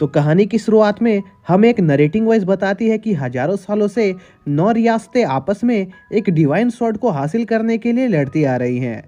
तो कहानी की शुरुआत में हमें एक नरेटिंग वॉइस बताती है कि हजारों सालों से 9 रियासतें आपस में एक डिवाइन स्वॉर्ड को हासिल करने के लिए लड़ती आ रही हैं,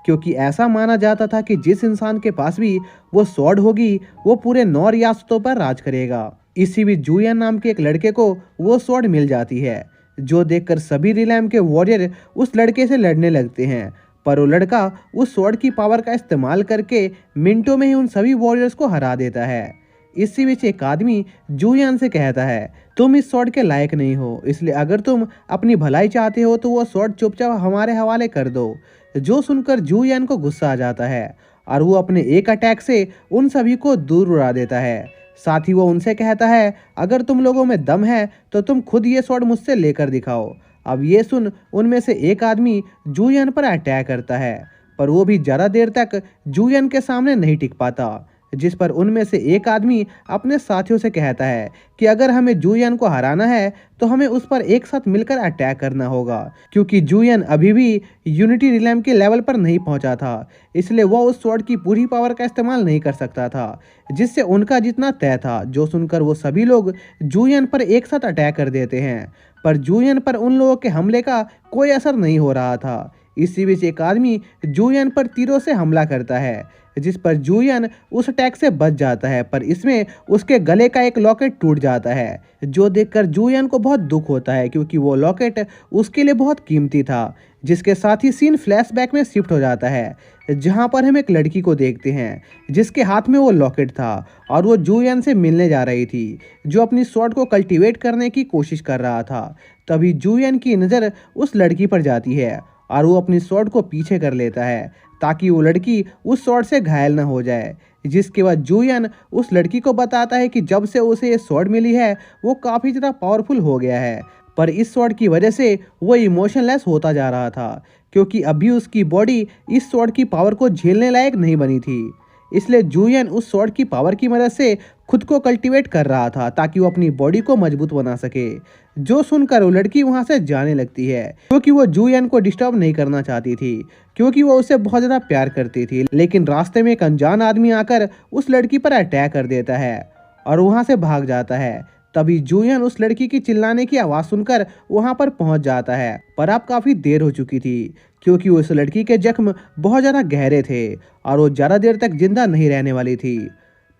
क्योंकि ऐसा माना जाता था कि जिस इंसान के पास भी वो स्वॉर्ड होगी वो पूरे 9 रियासतों पर राज करेगा। इसी बीच जूयन नाम के एक लड़के को वो स्वॉर्ड मिल जाती है, जो देखकर सभी रिलैम के वॉरियर उस लड़के से लड़ने लगते हैं। पर वो लड़का उस स्वॉर्ड की पावर का इस्तेमाल करके मिनटों में ही उन सभी वॉरियर्स को हरा देता है। इसी बीच एक आदमी जूयान से कहता है, तुम इस स्वॉर्ड के लायक नहीं हो, इसलिए अगर तुम अपनी भलाई चाहते हो तो वो स्वॉर्ड चुपचाप हमारे हवाले कर दो। जो सुनकर जूयान को गुस्सा आ जाता है और वो अपने एक अटैक से उन सभी को दूर उड़ा देता है। साथ ही वो उनसे कहता है, अगर तुम लोगों में दम है तो तुम खुद ये स्वॉर्ड मुझसे लेकर दिखाओ। अब ये सुन उनमें से एक आदमी जूयान पर अटैक करता है, पर वो भी ज़्यादा देर तक जूयान के सामने नहीं टिक पाता। जिस पर उनमें से एक आदमी अपने साथियों से कहता है कि अगर हमें जूयन को हराना है तो हमें उस पर एक साथ मिलकर अटैक करना होगा, क्योंकि जूयन अभी भी यूनिटी रिलैम के लेवल पर नहीं पहुंचा था, इसलिए वह उस स्वॉर्ड की पूरी पावर का इस्तेमाल नहीं कर सकता था जिससे उनका जीतना तय था। जो सुनकर वो सभी लोग जूयन पर एक साथ अटैक कर देते हैं, पर जूयन पर उन लोगों के हमले का कोई असर नहीं हो रहा था। इसी बीच एक आदमी जूयन पर तीरों से हमला करता है, जिस पर जूयन उस अटैक से बच जाता है, पर इसमें उसके गले का एक लॉकेट टूट जाता है, जो देखकर जूयन को बहुत दुख होता है, क्योंकि वो लॉकेट उसके लिए बहुत कीमती था। जिसके साथ ही सीन फ्लैशबैक में शिफ्ट हो जाता है, जहां पर हम एक लड़की को देखते हैं जिसके हाथ में वो लॉकेट था और वो जूयन से मिलने जा रही थी, जो अपनी स्वॉर्ड को कल्टीवेट करने की कोशिश कर रहा था। तभी जूयन की नज़र उस लड़की पर जाती है और वो अपनी स्वॉर्ड को पीछे कर लेता है ताकि वो लड़की उस स्वॉर्ड से घायल न हो जाए। जिसके बाद जूयन उस लड़की को बताता है कि जब से उसे ये स्वॉर्ड मिली है वो काफ़ी ज़्यादा पावरफुल हो गया है, पर इस स्वॉर्ड की वजह से वो इमोशनलेस होता जा रहा था, क्योंकि अभी उसकी बॉडी इस स्वॉर्ड की पावर को झेलने लायक नहीं बनी थी। इसलिए जूयन उस स्वॉर्ड की पावर की मदद से खुद को कल्टीवेट कर रहा था ताकि वो अपनी बॉडी को मजबूत बना सके। जो सुनकर वो लड़की वहां से जाने लगती है, क्योंकि वो जूयन को डिस्टर्ब नहीं करना चाहती थी, क्योंकि वो उसे बहुत ज़्यादा प्यार करती थी। लेकिन रास्ते में एक अनजान आदमी आकर उस लड़की पर अटैक कर देता है और वहां से भाग जाता है। तभी जूयन उस लड़की की चिल्लाने की आवाज़ सुनकर वहां पर पहुंच जाता है, पर अब काफ़ी देर हो चुकी थी, क्योंकि उस लड़की के जख्म बहुत ज़्यादा गहरे थे और वो ज़्यादा देर तक जिंदा नहीं रहने वाली थी।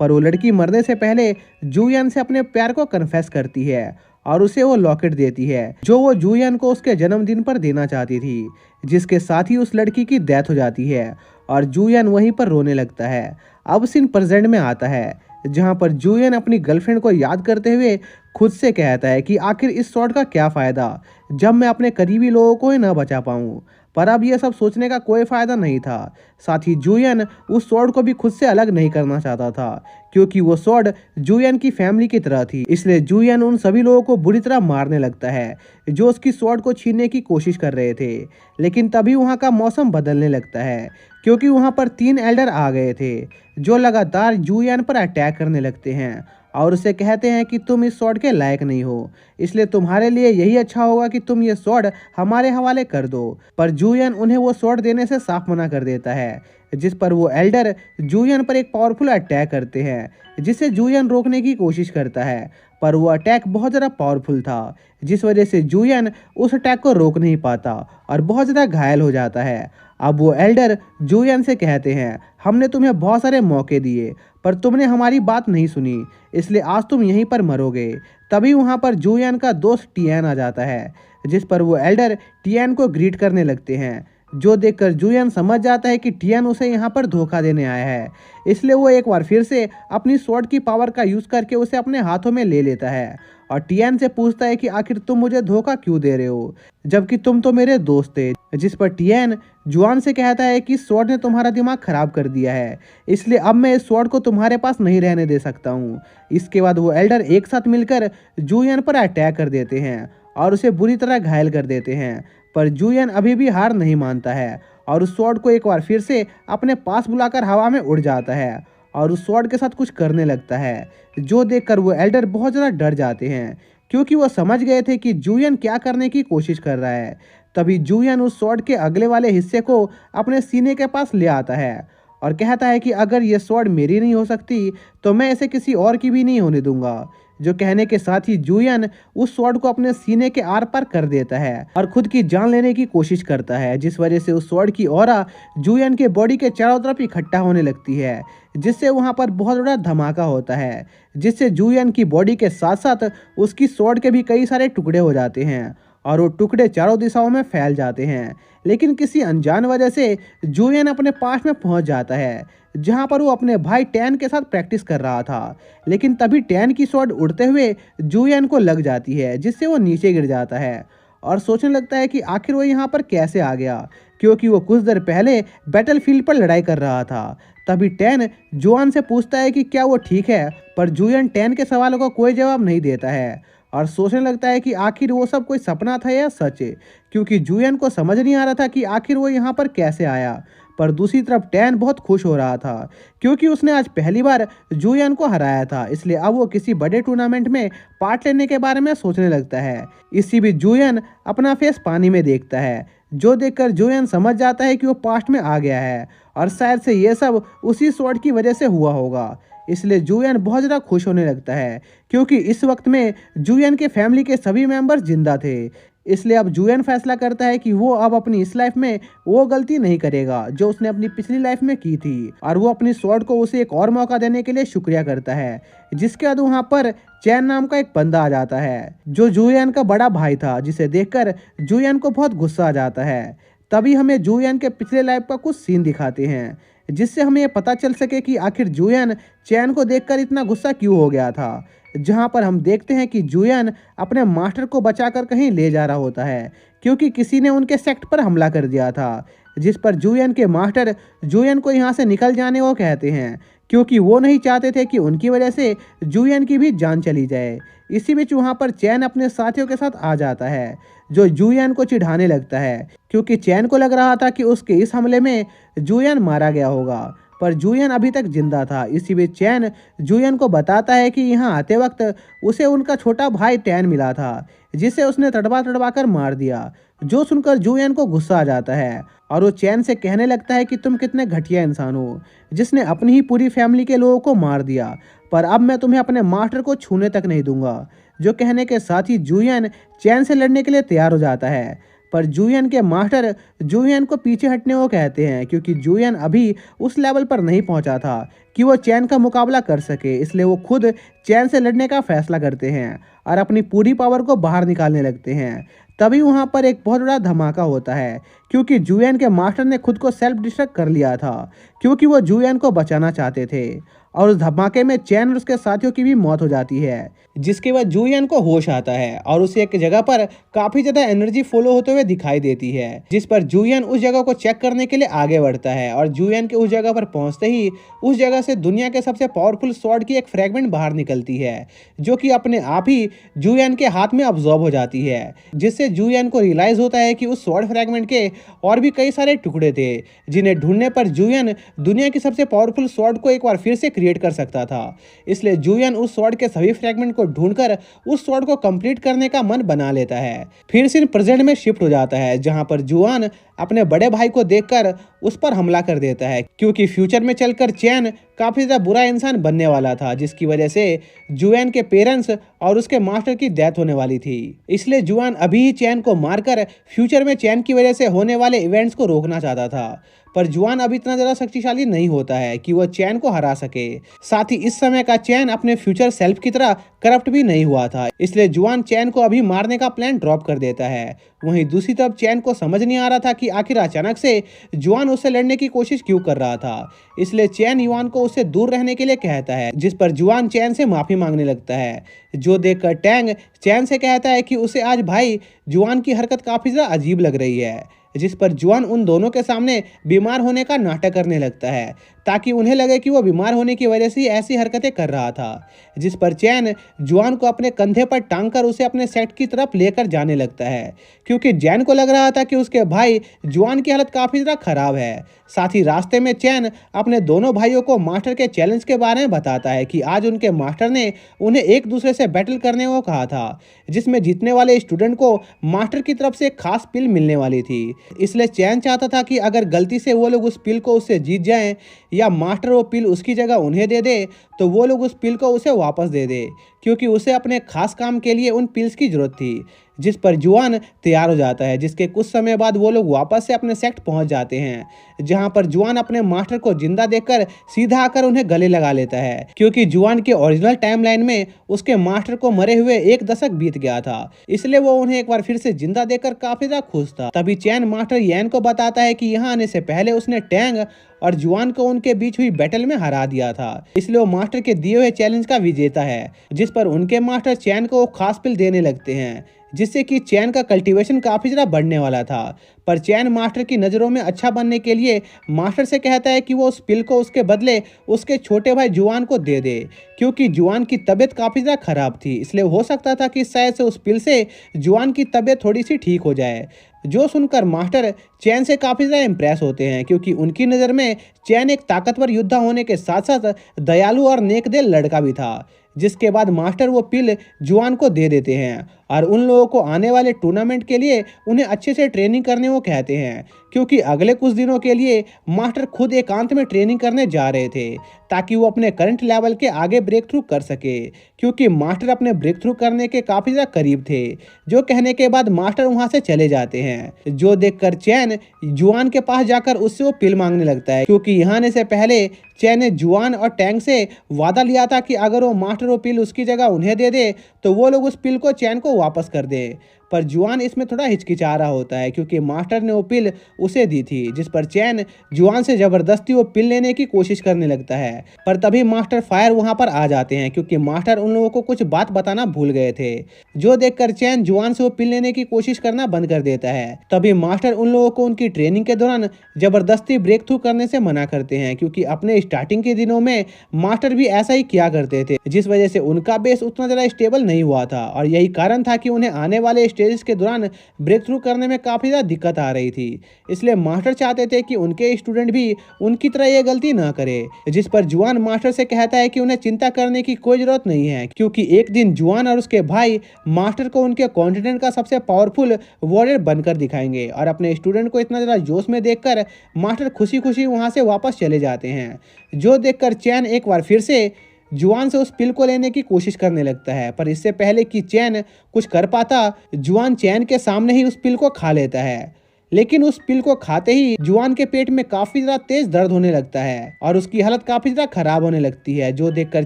पर वो लड़की मरने से पहले जूयन से अपने प्यार को कन्फेस करती है और उसे वो लॉकेट देती है, जो वो जूयन को उसके जन्मदिन पर देना चाहती थी। जिसके साथ ही उस लड़की की डेथ हो जाती है और जूयन वहीं पर रोने लगता है। अब सीन प्रेजेंट में आता है, जहां पर जूयन अपनी गर्लफ्रेंड को याद करते हुए खुद से कहता है कि आखिर इस शॉट का क्या फ़ायदा जब मैं अपने करीबी लोगों को ही ना बचा पाऊँ। पर अब यह सब सोचने का कोई फ़ायदा नहीं था। साथ ही जूयन उस स्वॉर्ड को भी खुद से अलग नहीं करना चाहता था, क्योंकि वो स्वॉर्ड जूयन की फैमिली की तरह थी। इसलिए जूयन उन सभी लोगों को बुरी तरह मारने लगता है जो उसकी स्वॉर्ड को छीनने की कोशिश कर रहे थे। लेकिन तभी वहाँ का मौसम बदलने लगता है, क्योंकि वहाँ पर 3 एल्डर आ गए थे जो लगातार जूयन पर अटैक करने लगते हैं और उसे कहते हैं कि तुम इस स्वॉर्ड के लायक नहीं हो, इसलिए तुम्हारे लिए यही अच्छा होगा कि तुम ये स्वॉर्ड हमारे हवाले कर दो। पर जूयन उन्हें वो स्वॉर्ड देने से साफ मना कर देता है, जिस पर वो एल्डर जूयन पर एक पावरफुल अटैक करते हैं, जिसे जूयन रोकने की कोशिश करता है, पर वो अटैक बहुत ज़्यादा पावरफुल था, जिस वजह से जूयन उस अटैक को रोक नहीं पाता और बहुत ज़्यादा घायल हो जाता है। अब वो एल्डर जूयन से कहते हैं, हमने तुम्हें बहुत सारे मौके दिए पर तुमने हमारी बात नहीं सुनी, इसलिए आज तुम यहीं पर मरोगे। तभी वहाँ पर जूयन का दोस्त टियान आ जाता है, जिस पर वो एल्डर टियान को ग्रीट करने लगते हैं, जो देखकर जूयन समझ जाता है कि टियान उसे यहाँ पर धोखा देने आया है। इसलिए वो एक बार फिर से अपनी स्वॉर्ड की पावर का यूज़ करके उसे अपने हाथों में ले लेता है और टियान से पूछता है कि आखिर तुम मुझे धोखा क्यों दे रहे हो, जबकि तुम तो मेरे दोस्त थे। जिस पर टियान जुआन से कहता है कि स्वॉर्ड ने तुम्हारा दिमाग खराब कर दिया है, इसलिए अब मैं इस स्वॉर्ड को तुम्हारे पास नहीं रहने दे सकता हूँ। इसके बाद वो एल्डर एक साथ मिलकर जूयन पर अटैक कर देते हैं और उसे बुरी तरह घायल कर देते हैं, पर जूयन अभी भी हार नहीं मानता है और उस स्वॉर्ड को एक बार फिर से अपने पास बुलाकर हवा में उड़ जाता है और उस स्वॉर्ड के साथ कुछ करने लगता है, जो देखकर वो एल्डर बहुत ज़्यादा डर जाते हैं, क्योंकि वो समझ गए थे कि जूयन क्या करने की कोशिश कर रहा है। तभी जूयन उस स्वॉर्ड के अगले वाले हिस्से को अपने सीने के पास ले आता है और कहता है कि अगर ये स्वॉर्ड मेरी नहीं हो सकती तो मैं इसे किसी और की भी नहीं होने दूंगा। जो कहने के साथ ही जूयन उस स्वॉर्ड को अपने सीने के आर पार कर देता है और खुद की जान लेने की कोशिश करता है, जिस वजह से उस स्वॉर्ड की ऑरा जूयन के बॉडी के चारों तरफ इकट्ठा होने लगती है, जिससे वहां पर बहुत बड़ा धमाका होता है, जिससे जूयन की बॉडी के साथ साथ उसकी स्वॉर्ड के भी कई सारे टुकड़े हो जाते हैं और वो टुकड़े चारों दिशाओं में फैल जाते हैं। लेकिन किसी अनजान वजह से जूयन अपने पास में पहुंच जाता है, जहां पर वो अपने भाई टैन के साथ प्रैक्टिस कर रहा था। लेकिन तभी टैन की स्वॉर्ड उड़ते हुए जूयन को लग जाती है, जिससे वो नीचे गिर जाता है और सोचने लगता है कि आखिर वो यहाँ पर कैसे आ गया, क्योंकि वो कुछ देर पहले बैटलफील्ड पर लड़ाई कर रहा था। तभी टैन जुआन से पूछता है कि क्या वो ठीक है, पर जूयन टैन के सवालों का कोई जवाब नहीं देता है और सोचने लगता है कि आखिर वो सब कोई सपना था या सच है, क्योंकि जूयन को समझ नहीं आ रहा था कि आखिर वो यहाँ पर कैसे आया। पर दूसरी तरफ टैन बहुत खुश हो रहा था, क्योंकि उसने आज पहली बार जूयन को हराया था, इसलिए अब वो किसी बड़े टूर्नामेंट में पार्ट लेने के बारे में सोचने लगता है। इसी बीच जूयन अपना फेस पानी में देखता है, जो देखकर जूयन समझ जाता है कि वो पास्ट में आ गया है और शायद से ये सब उसी स्वॉर्ड की वजह से हुआ होगा। इसलिए जूयन बहुत ज़्यादा खुश होने लगता है, क्योंकि इस वक्त में जूयन के फैमिली के सभी मेंबर्स जिंदा थे। इसलिए अब जूयन फैसला करता है कि वो अब अपनी इस लाइफ में वो गलती नहीं करेगा जो उसने अपनी पिछली लाइफ में की थी, और वो अपनी स्वॉर्ड को उसे एक और मौका देने के लिए शुक्रिया करता है। जिसके बाद वहाँ पर चैन नाम का एक बंदा आ जाता है, जो जूयन का बड़ा भाई था, जिसे देखकर जूयन को बहुत गुस्सा आ जाता है। तभी हमें जूयन के पिछले लाइफ का कुछ सीन दिखाते हैं, जिससे हमें ये पता चल सके कि आखिर जूयन चैन को देखकर इतना गुस्सा क्यों हो गया था। जहां पर हम देखते हैं कि जूयन अपने मास्टर को बचाकर कहीं ले जा रहा होता है, क्योंकि किसी ने उनके सेक्ट पर हमला कर दिया था, जिस पर जूयन के मास्टर जूयन को यहाँ से निकल जाने को कहते हैं, क्योंकि वो नहीं चाहते थे कि उनकी वजह से जूयन की भी जान चली जाए। इसी बीच वहाँ पर चैन अपने साथियों के साथ आ जाता है, जो जूयन को चिढ़ाने लगता है, क्योंकि चैन को लग रहा था कि उसके इस हमले में जूयन मारा गया होगा, पर जूयन अभी तक जिंदा था। इसी बीच चैन जूयन को बताता है कि यहाँ आते वक्त उसे उनका छोटा भाई टैन मिला था, जिसे उसने तड़पा तड़पा कर मार दिया। जो सुनकर जूयन को गुस्सा आ जाता है और वो चैन से कहने लगता है कि तुम कितने घटिया इंसान हो, जिसने अपनी ही पूरी फैमिली के लोगों को मार दिया, पर अब मैं तुम्हें अपने मास्टर को छूने तक नहीं दूंगा। जो कहने के साथ ही जूयन चैन से लड़ने के लिए तैयार हो जाता है, पर जूयन के मास्टर जूयन को पीछे हटने को कहते हैं, क्योंकि जूयन अभी उस लेवल पर नहीं पहुंचा था कि वो चैन का मुकाबला कर सके। इसलिए वो खुद चैन से लड़ने का फैसला करते हैं और अपनी पूरी पावर को बाहर निकालने लगते हैं। तभी वहां पर एक बहुत बड़ा धमाका होता है, क्योंकि जूयन के मास्टर ने खुद को सेल्फ डिस्ट्रक्ट कर लिया था, क्योंकि वो जूयन को बचाना चाहते थे। और उस धमाके में चैन और उसके साथियों की भी मौत हो जाती है, जिसके बाद जूयन को होश आता है और उसे एक जगह पर काफी ज्यादा एनर्जी फॉलो होते हुए दिखाई देती है, जिस पर जूयन उस जगह को चेक करने के लिए आगे बढ़ता है। और जूयन के उस जगह पर पहुंचते ही उस जगह से दुनिया के सबसे पावरफुल स्वॉर्ड की एक फ्रैगमेंट बाहर निकलती है, जो कि अपने आप ही जूयन के हाथ में अब्सॉर्ब हो जाती है, जिससे जूयन को रियलाइज होता है कि उस स्वॉर्ड फ्रैगमेंट के और भी कई सारे टुकड़े थे, जिन्हें ढूंढने पर जूयन दुनिया की सबसे पावरफुल स्वॉर्ड को एक बार फिर से क्रिएट कर सकता था। इसलिए जूयन उस स्वॉर्ड के सभी फ्रैगमेंट को ढूंढकर उस स्वॉर्ड को कंप्लीट करने का मन बना लेता है। फिर सीन प्रेजेंट में शिफ्ट हो जाता है, जहां पर जुआन अपने बड़े भाई को देखकर उस पर हमला कर देता है, क्योंकि फ्यूचर में चलकर चैन काफी ज्यादा बुरा इंसान बनने वाला था, जिसकी वजह से जुआन के पेरेंट्स और उसके मास्टर की डेथ होने वाली थी। इसलिए जुआन अभी ही चैन को मारकर फ्यूचर में चैन की वजह से होने वाले इवेंट्स को रोकना चाहता था, पर जुआन अभी इतना ज्यादा शक्तिशाली नहीं होता है कि वह चैन को हरा सके। साथ ही इस समय का चैन अपने फ्यूचर सेल्फ की तरह करप्ट भी नहीं हुआ था, इसलिए जुआन चैन को अभी मारने का प्लान ड्रॉप कर देता है। वहीं दूसरी तरफ चैन को समझ नहीं आ रहा था कि आखिर अचानक से जुआन उससे लड़ने की कोशिश क्यों कर रहा था, इसलिए चैन युआन को उससे दूर रहने के लिए कहता है, जिस पर जुआन चैन से माफी मांगने लगता है। जो देखकर टैंग चैन से कहता है कि उसे आज भाई जुआन की हरकत काफी ज्यादा अजीब लग रही है, जिस पर जुआन उन दोनों के सामने बीमार होने का नाटक करने लगता है, ताकि उन्हें लगे कि वो बीमार होने की वजह से ही ऐसी हरकतें कर रहा था। जिस पर चैन जुआन को अपने कंधे पर टांग कर उसे अपने सेट की तरफ लेकर जाने लगता है, क्योंकि जैन को लग रहा था कि उसके भाई जुआन की हालत काफी ज्यादा खराब है। साथ ही रास्ते में चैन अपने दोनों भाइयों को मास्टर के चैलेंज के बारे में बताता है कि आज उनके मास्टर ने उन्हें एक दूसरे से बैटल करने को कहा था, जिसमें जीतने वाले स्टूडेंट को मास्टर की तरफ से एक खास पिल मिलने वाली थी। इसलिए चैन चाहता था कि अगर गलती से वो लोग उस पिल को उससे जीत जाएं या मास्टर वो पिल उसकी जगह उन्हें दे दे, तो वो लोग उस पिल को उसे वापस दे दे, क्योंकि उसे अपने खास काम के लिए उन पिल्स की जरूरत थी। जिस पर जुआन तैयार हो जाता है, जिसके कुछ समय बाद वो लोग वापस से अपने सेक्ट पहुंच जाते हैं, जहां पर जुआन अपने मास्टर को जिंदा देखकर सीधा आकर उन्हें गले लगा लेता है, क्योंकि जुआन के ओरिजिनल टाइमलाइन में उसके मास्टर को मरे हुए 1 दशक बीत गया था, इसलिए वो उन्हें एक बार फिर से जिंदा देखकर काफी ज्यादा खुश था। तभी चैन मास्टर यैन को बताता है कि यहाँ आने से पहले उसने टैंग और जुआन को उनके बीच हुई बैटल में हरा दिया था, इसलिए वो मास्टर के दिए हुए चैलेंज का विजेता है। जिस पर उनके मास्टर चैन को खास पिल देने लगते हैं, जिससे कि चैन का कल्टीवेशन काफी ज्यादा बढ़ने वाला था। पर चैन मास्टर की नज़रों में अच्छा बनने के लिए मास्टर से कहता है कि वो उस पिल को उसके बदले उसके छोटे भाई जुआन को दे दे, क्योंकि जुआन की तबीयत काफ़ी ज़्यादा खराब थी, इसलिए हो सकता था कि शायद से उस पिल से जुआन की तबीयत थोड़ी सी ठीक हो जाए। जो सुनकर मास्टर चैन से काफ़ी ज़्यादा इम्प्रेस होते हैं, क्योंकि उनकी नज़र में चैन एक ताकतवर योद्धा होने के साथ साथ दयालु और नेकदिल लड़का भी था। जिसके बाद मास्टर वो पिल जुआन को दे देते हैं और उन लोगों को आने वाले टूर्नामेंट के लिए उन्हें अच्छे से ट्रेनिंग करने को कहते हैं, क्योंकि अगले कुछ दिनों के लिए मास्टर खुद एकांत में ट्रेनिंग करने जा रहे थे, ताकि वो अपने करंट लेवल के आगे ब्रेक थ्रू कर सके, क्योंकि मास्टर अपने ब्रेक थ्रू करने के काफ़ी ज़्यादा करीब थे। जो कहने के बाद मास्टर वहाँ से चले जाते हैं। जो देखकर चैन जुआन के पास जाकर उससे वो पिल मांगने लगता है, क्योंकि यहाँ आने से पहले चैन ने जुआन और टैंग से वादा लिया था कि अगर वो मास्टर वो पिल उसकी जगह उन्हें दे दे तो वो लोग उस पिल को चैन को वापस कर दे। पर जुआन इसमें थोड़ा हिचकिचा रहा होता है, क्योंकि मास्टर ने वो पिल उसे दी थी। जिस पर चैन जुआन से जबरदस्ती वो पिल लेने की कोशिश करने लगता है, पर तभी मास्टर फायर वहां पर आ जाते हैं, क्योंकि मास्टर उन लोगों को कुछ बात बताना भूल गए थे। जो देखकर चैन जुआन से वो पिल लेने की कोशिश करना बंद कर देता है। तभी मास्टर उन लोगों को उनकी ट्रेनिंग के दौरान जबरदस्ती ब्रेक थ्रू करने से मना करते हैं, क्योंकि अपने स्टार्टिंग के दिनों में मास्टर भी ऐसा ही किया करते थे, जिस वजह से उनका बेस उतना ज़्यादा स्टेबल नहीं हुआ था, और यही कारण था कि उन्हें आने वाले स्टेजेस के दौरान ब्रेक थ्रू करने में काफ़ी ज़्यादा दिक्कत आ रही थी। इसलिए मास्टर चाहते थे कि उनके स्टूडेंट भी उनकी तरह ये गलती ना करे। जिस पर जुआन मास्टर से कहता है कि उन्हें चिंता करने की कोई जरूरत नहीं है, क्योंकि एक दिन जुआन और उसके भाई मास्टर को उनके कॉन्टिनेंट का सबसे पावरफुल वॉरियर बनकर दिखाएंगे, और अपने स्टूडेंट को इतना ज़्यादा जोश में देखकर मास्टर खुशी खुशी वहाँ से वापस चले जाते हैं। जो देखकर चैन एक बार फिर से जुआन से उस पिल को लेने की कोशिश करने लगता है, पर इससे पहले कि चैन कुछ कर पाता, जुआन चैन के सामने ही उस पिल को खा लेता है। लेकिन उस पिल को खाते ही जुआन के पेट में काफी ज्यादा तेज दर्द होने लगता है और उसकी हालत काफी ज्यादा खराब होने लगती है। जो देखकर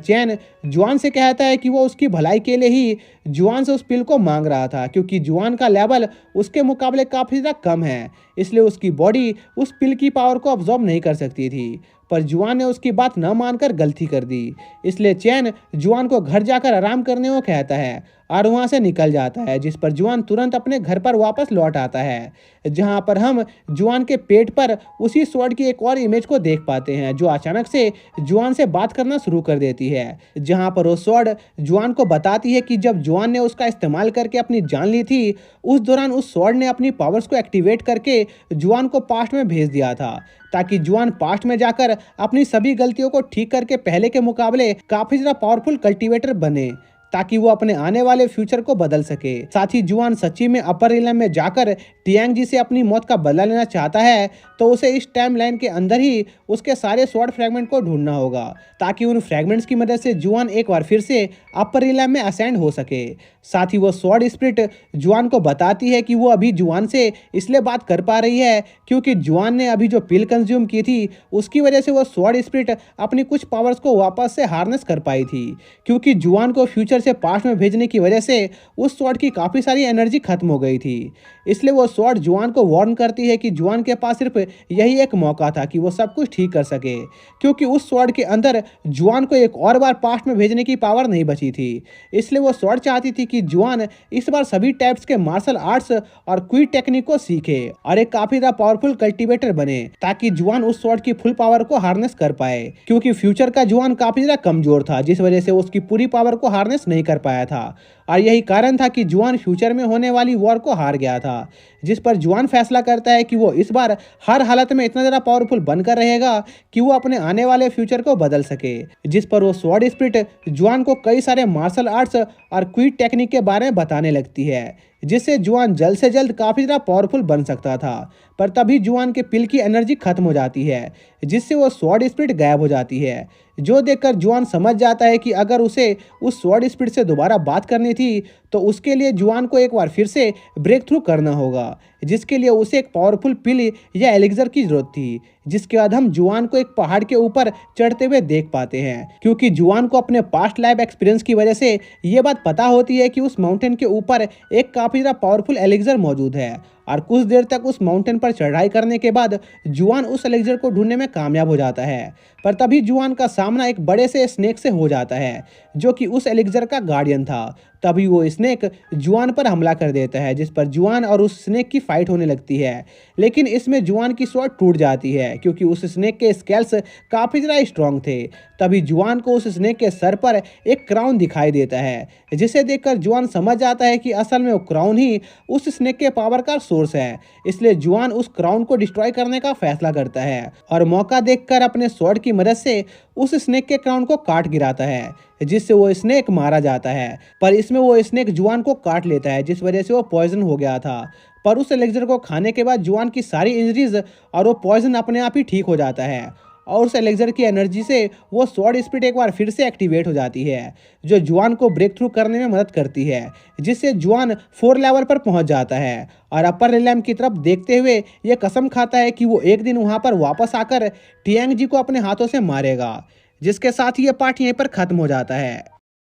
चैन जुआन से कहता है कि वो उसकी भलाई के लिए ही जुआन से उस पिल को मांग रहा था, क्योंकि जुआन का लेवल उसके मुकाबले काफी ज्यादा कम है, इसलिए उसकी बॉडी उस पिल की पावर को अब्जॉर्ब नहीं कर सकती थी। पर जुआन ने उसकी बात न मानकर गलती कर दी, इसलिए चैन जुआन को घर जाकर आराम करने को कहता है और वहां से निकल जाता है। जिस पर जुआन तुरंत अपने घर पर वापस लौट आता है, जहां पर हम जुआन के पेट पर उसी स्वॉर्ड की एक और इमेज को देख पाते हैं, जो अचानक से जुआन से बात करना शुरू कर देती है। जहां पर वो स्वॉर्ड जुआन को बताती है कि जब जुआन ने उसका इस्तेमाल करके अपनी जान ली थी, उस दौरान उस स्वॉर्ड ने अपनी पावर्स को एक्टिवेट करके जुआन को पास्ट में भेज दिया था, ताकि जुआन पास्ट में जाकर अपनी सभी गलतियों को ठीक करके पहले के मुकाबले काफी ज्यादा पावरफुल कल्टीवेटर बने, ताकि वो अपने आने वाले फ्यूचर को बदल सके। साथ ही जुआन सच्ची में अपर रिलम में जाकर टियांग जी से अपनी मौत का बदला लेना चाहता है, तो उसे इस टाइम लाइन के अंदर ही उसके सारे स्वॉर्ड फ्रैगमेंट को ढूंढना होगा, ताकि उन फ्रैगमेंट्स की मदद से जुआन एक बार फिर से अपर रिलम में असेंड हो सके। साथ ही वो स्वॉर्ड स्पिरिट जुआन को बताती है कि वो अभी जुआन से इसलिए बात कर पा रही है क्योंकि जुआन ने अभी जो पिल कंज्यूम की थी, उसकी वजह से वो स्वॉर्ड स्पिरिट अपनी कुछ पावर्स को वापस से हार्नेस कर पाई थी, क्योंकि जुआन को फ्यूचर से पास्ट में भेजने की वजह से उस स्वॉर्ड की काफ़ी सारी एनर्जी खत्म हो गई थी। इसलिए वो स्वॉर्ड जुआन को वार्न करती है कि जुआन के पास सिर्फ यही एक मौका था कि वो सब कुछ ठीक कर सके, क्योंकि उस स्वॉर्ड के अंदर जुआन को एक और बार पास्ट में भेजने की पावर नहीं बची थी। इसलिए वो स्वॉर्ड चाहती थी कि जुआन इस बार सभी टाइप्स के मार्शल आर्ट्स और क्विड टेक्निक को सीखे और एक काफी ज्यादा पावरफुल कल्टीवेटर बने, ताकि जुआन उस स्वॉर्ड की फुल पावर को हार्नेस कर पाए, क्योंकि फ्यूचर का जुआन काफी ज्यादा कमजोर था, जिस वजह से उसकी पूरी पावर को हार्नेस नहीं कर पाया था। और यही कारण था कि जुआन फ्यूचर में होने वाली वॉर को हार गया था, जिस पर जुआन फैसला करता है कि वो इस बार हर हालत में इतना ज़्यादा पावरफुल बनकर रहेगा कि वो अपने आने वाले फ्यूचर को बदल सके। जिस पर वो स्वॉर्ड स्पिरिट जुआन को कई सारे मार्शल आर्ट्स और क्विड टेक्निक के बारे में बताने लगती है, जिससे जुआन जल्द से जल्द काफ़ी ज़्यादा पावरफुल बन सकता था। पर तभी जुआन के पिल की एनर्जी खत्म हो जाती है, जिससे वो स्वॉर्ड स्पिरिट गायब हो जाती है, जो देखकर जुआन समझ जाता है कि अगर उसे उस स्वॉर्ड स्पिरिट से दोबारा बात करनी थी तो उसके लिए जुआन को एक बार फिर से ब्रेक थ्रू करना होगा, जिसके लिए उसे एक पावरफुल पिल या एलिक्सर की जरूरत थी। जिसके बाद हम जुआन को एक पहाड़ के ऊपर चढ़ते हुए देख पाते हैं, क्योंकि जुआन को अपने पास्ट लाइफ एक्सपीरियंस की वजह से ये बात पता होती है कि उस माउंटेन के ऊपर एक काफ़ी ज़्यादा पावरफुल एलिक्सर मौजूद है। और कुछ देर तक उस माउंटेन पर चढ़ाई करने के बाद जुआन उस एलिक्सर को ढूंढने में कामयाब हो जाता है। पर तभी जुआन का सामना एक बड़े से स्नेक से हो जाता है, जो कि उस एलिक्सर का गार्डियन था। तभी वो स्नेक जुआन पर हमला कर देता है, जिस पर जुआन और उस स्नेक की फाइट होने लगती है। लेकिन इसमें जुआन की स्वॉर्ड टूट जाती है, क्योंकि उस स्नेक के स्केल्स काफ़ी ज़्यादा स्ट्रॉन्ग थे। तभी जुआन को उस स्नेक के सर पर एक क्राउन दिखाई देता है, जिसे देखकर जुआन समझ जाता है कि असल में वो क्राउन ही उस स्नेक के पावर का सोर्स है। इसलिए जुआन उस क्राउन को डिस्ट्रॉय करने का फैसला करता है और मौका देखकर अपने स्वॉर्ड की मदद से उस स्नेक के क्राउन को काट गिराता है, जिससे वो स्नेक मारा जाता है। पर इसमें वो स्नेक जुआन को काट लेता है, जिस वजह से वो पॉइजन हो गया था। पर उस एलेक्सर को खाने के बाद जुआन की सारी इंजरीज और वो पॉइजन अपने आप ही ठीक हो जाता है, और उस एलेक्सर की एनर्जी से वो स्वॉर्ड स्पिरिट एक बार फिर से एक्टिवेट हो जाती है, जो जुआन को ब्रेक थ्रू करने में मदद करती है, जिससे जुआन 4 लेवल पर पहुंच जाता है और अपर रियलम की तरफ देखते हुए ये कसम खाता है कि वो एक दिन वहां पर वापस आकर टियांग जी को अपने हाथों से मारेगा। जिसके साथ ये पार्ट यहीं पर खत्म हो जाता है।